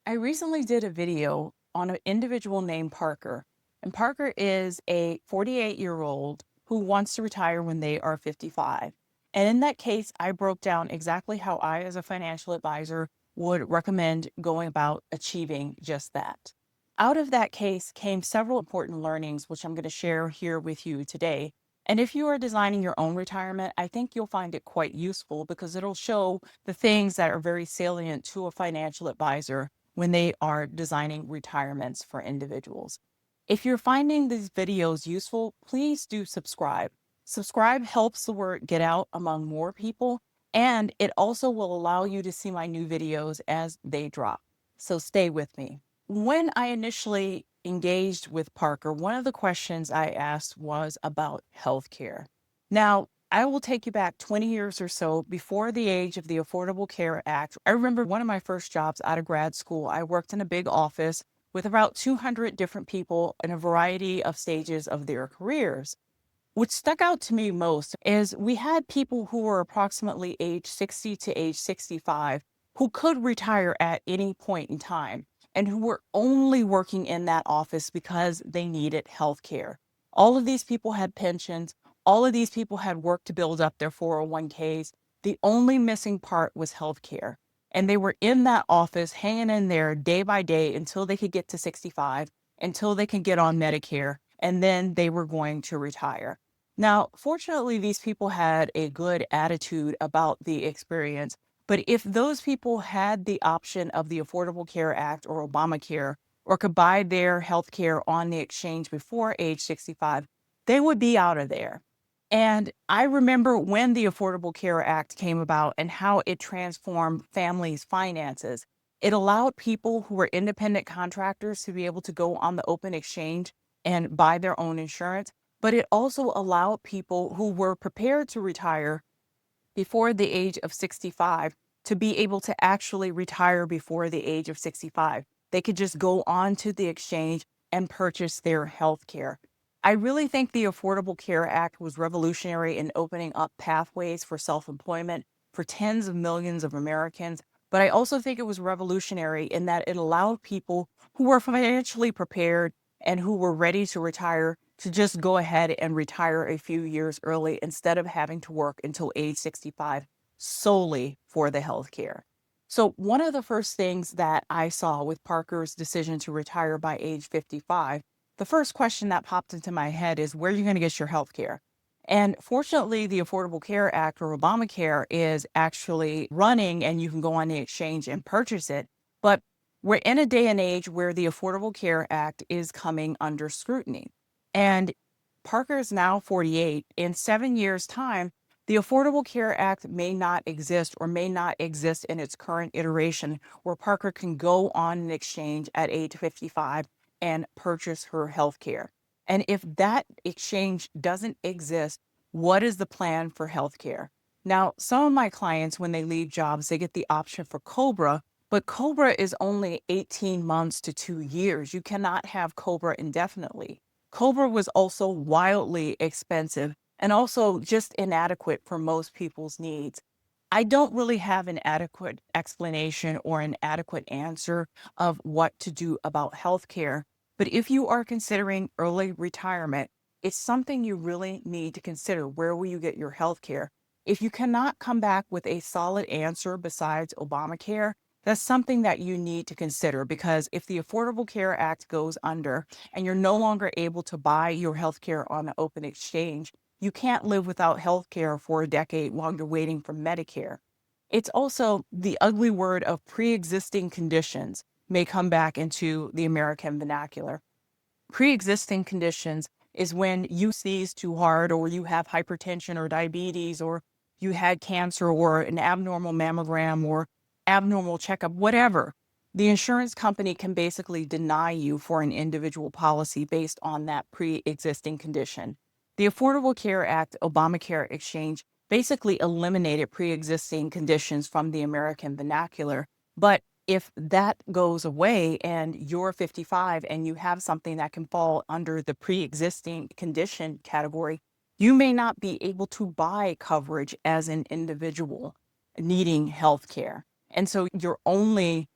I recently did a video on an individual named Parker, and Parker is a 48-year-old who wants to retire when they are 55. And in that case, I broke down exactly how I, as a financial advisor, would recommend going about achieving just that. Out of that case came several important learnings, which I'm going to share here with you today. And if you are designing your own retirement, I think you'll find it quite useful because it'll show the things that are very salient to a financial advisor when they are designing retirements for individuals. If you're finding these videos useful, please do subscribe. Subscribe helps the word get out among more people, and it also will allow you to see my new videos as they drop. So stay with me. When I initially engaged with Parker, one of the questions I asked was about healthcare. Now, I will take you back 20 years or so before the age of the Affordable Care Act. I remember one of my first jobs out of grad school. I worked in a big office with about 200 different people in a variety of stages of their careers. What stuck out to me most is we had people who were approximately age 60 to age 65 who could retire at any point in time and who were only working in that office because they needed health care. All of these people had pensions. All of these people had work to build up their 401ks. The only missing part was health care. And they were in that office hanging in there day by day until they could get to 65, until they could get on Medicare, and then they were going to retire. Now, fortunately, these people had a good attitude about the experience. But if those people had the option of the Affordable Care Act or Obamacare, or could buy their health care on the exchange before age 65, they would be out of there. And I remember when the Affordable Care Act came about and how it transformed families' finances. It allowed people who were independent contractors to be able to go on the open exchange and buy their own insurance, but it also allowed people who were prepared to retire before the age of 65 to be able to actually retire before the age of 65. They could just go on to the exchange and purchase their health care. I really think the Affordable Care Act was revolutionary in opening up pathways for self employment for tens of millions of Americans. But I also think it was revolutionary in that it allowed people who were financially prepared and who were ready to retire to just go ahead and retire a few years early instead of having to work until age 65 solely for the health care. So, one of the first things that I saw with Parker's decision to retire by age 55, the first question that popped into my head is where are you going to get your health care? And fortunately, the Affordable Care Act or Obamacare is actually running and you can go on the exchange and purchase it. But we're in a day and age where the Affordable Care Act is coming under scrutiny. And Parker is now 48. In 7 years' time, the Affordable Care Act may not exist or may not exist in its current iteration where Parker can go on an exchange at age 55 and purchase her health care. And if that exchange doesn't exist, what is the plan for health care? Now, some of my clients, when they leave jobs, they get the option for COBRA, but COBRA is only 18 months to 2 years. You cannot have COBRA indefinitely. COBRA was also wildly expensive and also just inadequate for most people's needs. I don't really have an adequate explanation or an adequate answer of what to do about healthcare. But if you are considering early retirement, it's something you really need to consider. Where will you get your healthcare? If you cannot come back with a solid answer besides Obamacare, that's something that you need to consider because if the Affordable Care Act goes under and you're no longer able to buy your healthcare on the open exchange, you can't live without healthcare for a decade while you're waiting for Medicare. It's also the ugly word of pre-existing conditions may come back into the American vernacular. Pre-existing conditions is when you sneeze too hard or you have hypertension or diabetes or you had cancer or an abnormal mammogram or abnormal checkup, whatever. The insurance company can basically deny you for an individual policy based on that pre-existing condition. The Affordable Care Act Obamacare exchange basically eliminated pre-existing conditions from the American vernacular, but if that goes away and you're 55 and you have something that can fall under the pre-existing condition category, you may not be able to buy coverage as an individual needing health care. And so your only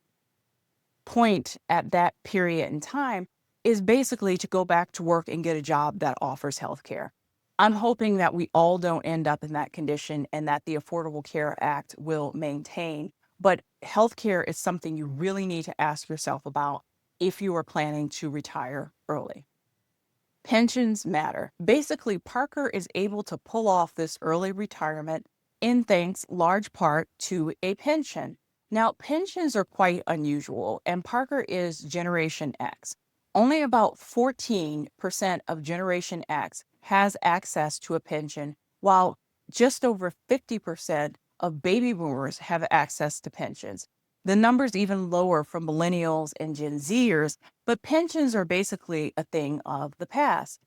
point at that period in time is basically to go back to work and get a job that offers health care. I'm hoping that we all don't end up in that condition and that the Affordable Care Act will maintain. But healthcare is something you really need to ask yourself about if you are planning to retire early. Pensions matter. Basically, Parker is able to pull off this early retirement in thanks large part to a pension. Now, pensions are quite unusual, and Parker is Generation X. Only about 14% of Generation X has access to a pension, while just over 50% of baby boomers have access to pensions. The number's even lower for millennials and Gen Zers, but pensions are basically a thing of the past.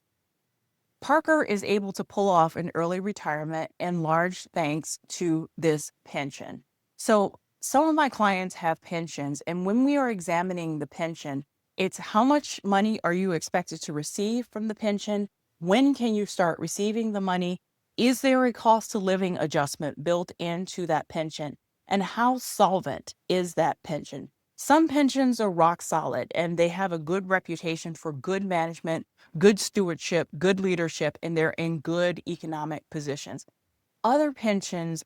Parker is able to pull off an early retirement in large thanks to this pension. So, some of my clients have pensions, and when we are examining the pension, it's how much money are you expected to receive from the pension? When can you start receiving the money? Is there a cost of living adjustment built into that pension? And how solvent is that pension? Some pensions are rock solid and they have a good reputation for good management, good stewardship, good leadership, and they're in good economic positions. Other pensions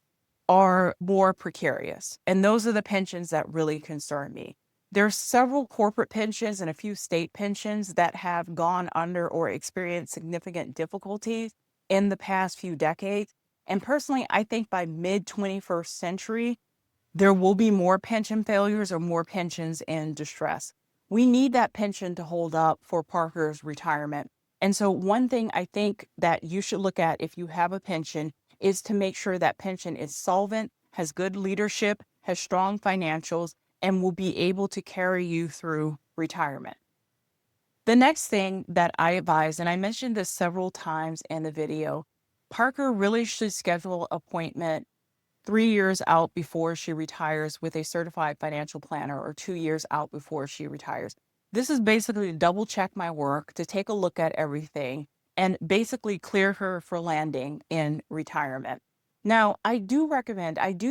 are more precarious, and those are the pensions that really concern me. There are several corporate pensions and a few state pensions that have gone under or experienced significant difficulties in the past few decades. And personally, I think by mid 21st century, there will be more pension failures or more pensions in distress. We need that pension to hold up for Parker's retirement. And so, one thing I think that you should look at if you have a pension is to make sure that pension is solvent, has good leadership, has strong financials, and will be able to carry you through retirement. The next thing that I advise, and I mentioned this several times in the video, Parker really should schedule an appointment 3 years out before she retires with a certified financial planner or 2 years out before she retires. This is basically to double check my work, to take a look at everything, and basically clear her for landing in retirement. Now, I do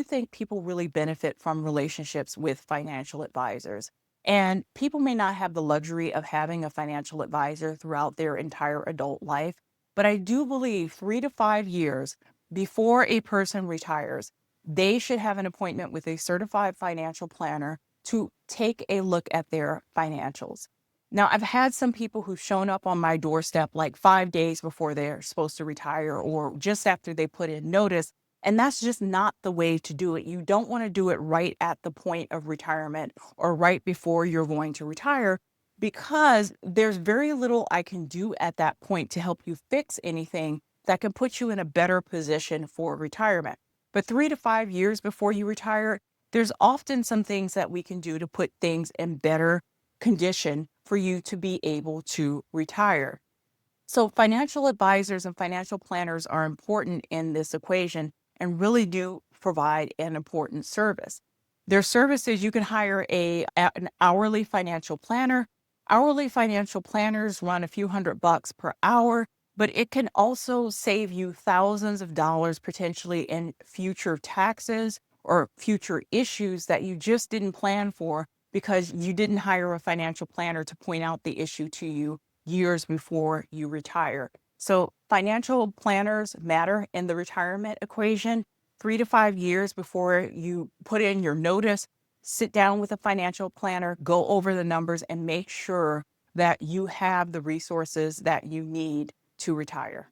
think people really benefit from relationships with financial advisors. And people may not have the luxury of having a financial advisor throughout their entire adult life, but I do believe 3 to 5 years before a person retires, they should have an appointment with a certified financial planner to take a look at their financials. Now, I've had some people who've shown up on my doorstep like 5 days before they're supposed to retire or just after they put in notice. And that's just not the way to do it. You don't want to do it right at the point of retirement or right before you're going to retire because there's very little I can do at that point to help you fix anything that can put you in a better position for retirement. But 3 to 5 years before you retire, there's often some things that we can do to put things in better condition for you to be able to retire. So, financial advisors and financial planners are important in this equation and really do provide an important service. Their services, you can hire an hourly financial planner. Hourly financial planners run a few $100 per hour, but it can also save you thousands of dollars potentially in future taxes or future issues that you just didn't plan for because you didn't hire a financial planner to point out the issue to you years before you retire. So financial planners matter in the retirement equation. 3 to 5 years before you put in your notice, sit down with a financial planner, go over the numbers, and make sure that you have the resources that you need to retire.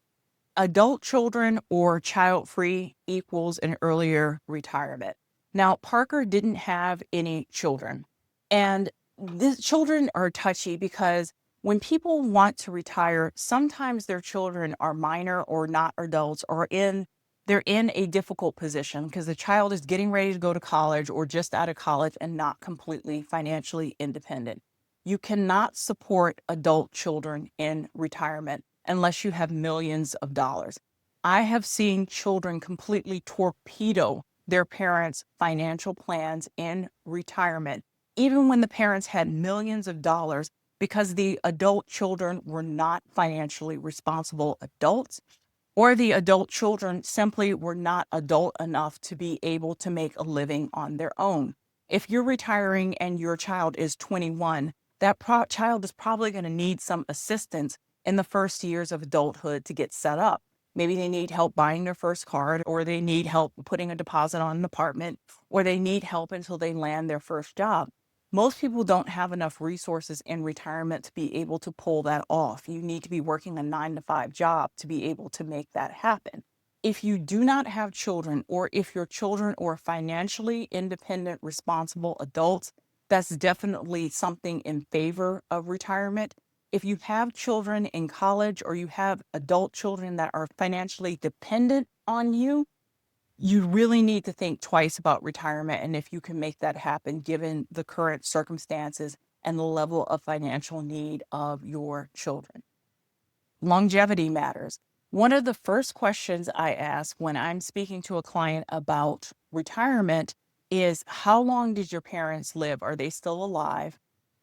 Adult children or child-free equals an earlier retirement. Now, Parker didn't have any children, and the children are touchy because when people want to retire, sometimes their children are minor or not adults or they're in a difficult position because the child is getting ready to go to college or just out of college and not completely financially independent. You cannot support adult children in retirement unless you have millions of dollars. I have seen children completely torpedo their parents' financial plans in retirement, even when the parents had millions of dollars, because the adult children were not financially responsible adults, or the adult children simply were not adult enough to be able to make a living on their own. If you're retiring and your child is 21, that child is probably going to need some assistance in the first years of adulthood to get set up. Maybe they need help buying their first car, or they need help putting a deposit on an apartment, or they need help until they land their first job. Most people don't have enough resources in retirement to be able to pull that off. You need to be working a 9 to 5 job to be able to make that happen. If you do not have children, or if your children are financially independent, responsible adults, that's definitely something in favor of retirement. If you have children in college, or you have adult children that are financially dependent on you, you really need to think twice about retirement and if you can make that happen given the current circumstances and the level of financial need of your children. Longevity matters. One of the first questions I ask when I'm speaking to a client about retirement is, how long did your parents live? Are they still alive?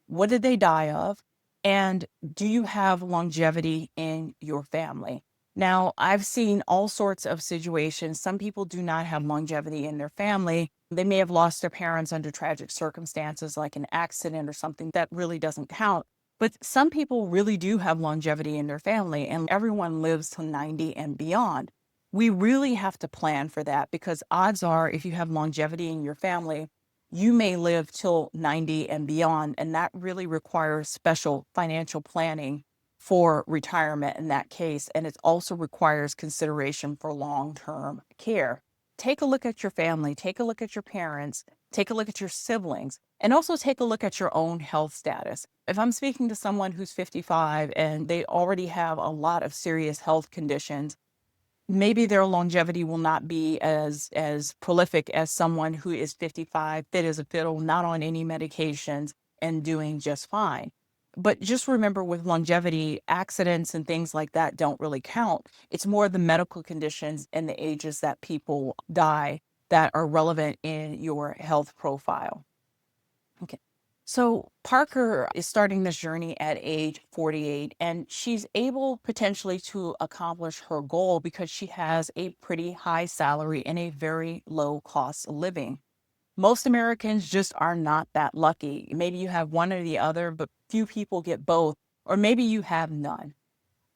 What did they die of? And do you have longevity in your family? Now, I've seen all sorts of situations. Some people do not have longevity in their family. They may have lost their parents under tragic circumstances like an accident or something that really doesn't count. But some people really do have longevity in their family, and everyone lives till 90 and beyond. We really have to plan for that, because odds are, if you have longevity in your family, you may live till 90 and beyond. And that really requires special financial planning for retirement in that case. And it also requires consideration for long-term care. Take a look at your family, take a look at your parents, take a look at your siblings, and also take a look at your own health status. If I'm speaking to someone who's 55 and they already have a lot of serious health conditions, maybe their longevity will not be as prolific as someone who is 55, fit as a fiddle, not on any medications, and doing just fine. But just remember, with longevity, accidents and things like that don't really count. It's more the medical conditions and the ages that people die that are relevant in your health profile. Okay. So Parker is starting this journey at age 48, and she's able potentially to accomplish her goal because she has a pretty high salary and a very low cost of living. Most Americans just are not that lucky. Maybe you have one or the other, but few people get both, or maybe you have none.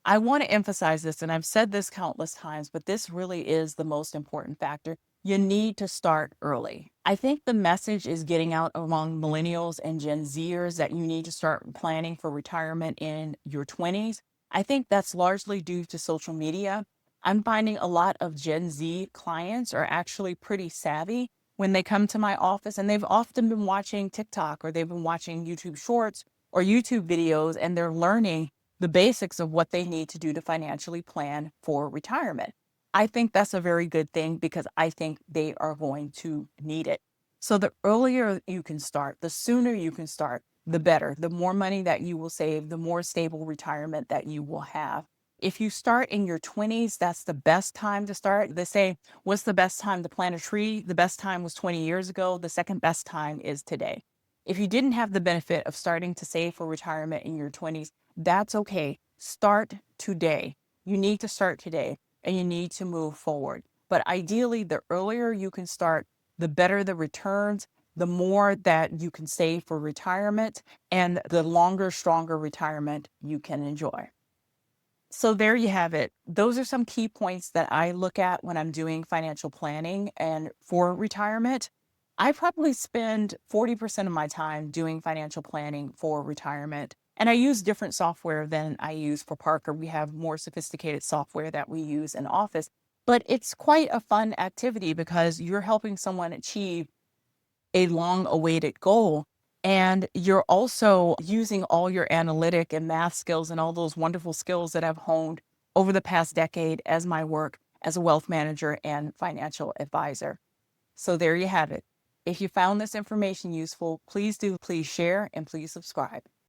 I want to emphasize this, and I've said this countless times, but this really is the most important factor. You need to start early. I think the message is getting out among millennials and Gen Zers that you need to start planning for retirement in your 20s. I think that's largely due to social media. I'm finding a lot of Gen Z clients are actually pretty savvy when they come to my office, and they've often been watching TikTok, or they've been watching YouTube Shorts or YouTube videos, and they're learning the basics of what they need to do to financially plan for retirement. I think that's a very good thing, because I think they are going to need it. So the earlier you can start, the sooner you can start, the better. The more money that you will save, the more stable retirement that you will have. If you start in your 20s, that's the best time to start. They say, what's the best time to plant a tree? The best time was 20 years ago. The second best time is today. If you didn't have the benefit of starting to save for retirement in your 20s, that's okay. Start today. You need to start today, and you need to move forward. But ideally, the earlier you can start, the better the returns, the more that you can save for retirement, and the longer, stronger retirement you can enjoy. So there you have it. Those are some key points that I look at when I'm doing financial planning and for retirement. I probably spend 40% of my time doing financial planning for retirement. And I use different software than I use for Parker. We have more sophisticated software that we use in office, but it's quite a fun activity because you're helping someone achieve a long awaited goal. And you're also using all your analytic and math skills and all those wonderful skills that I've honed over the past decade as my work as a wealth manager and financial advisor. So there you have it. If you found this information useful, please share and please subscribe.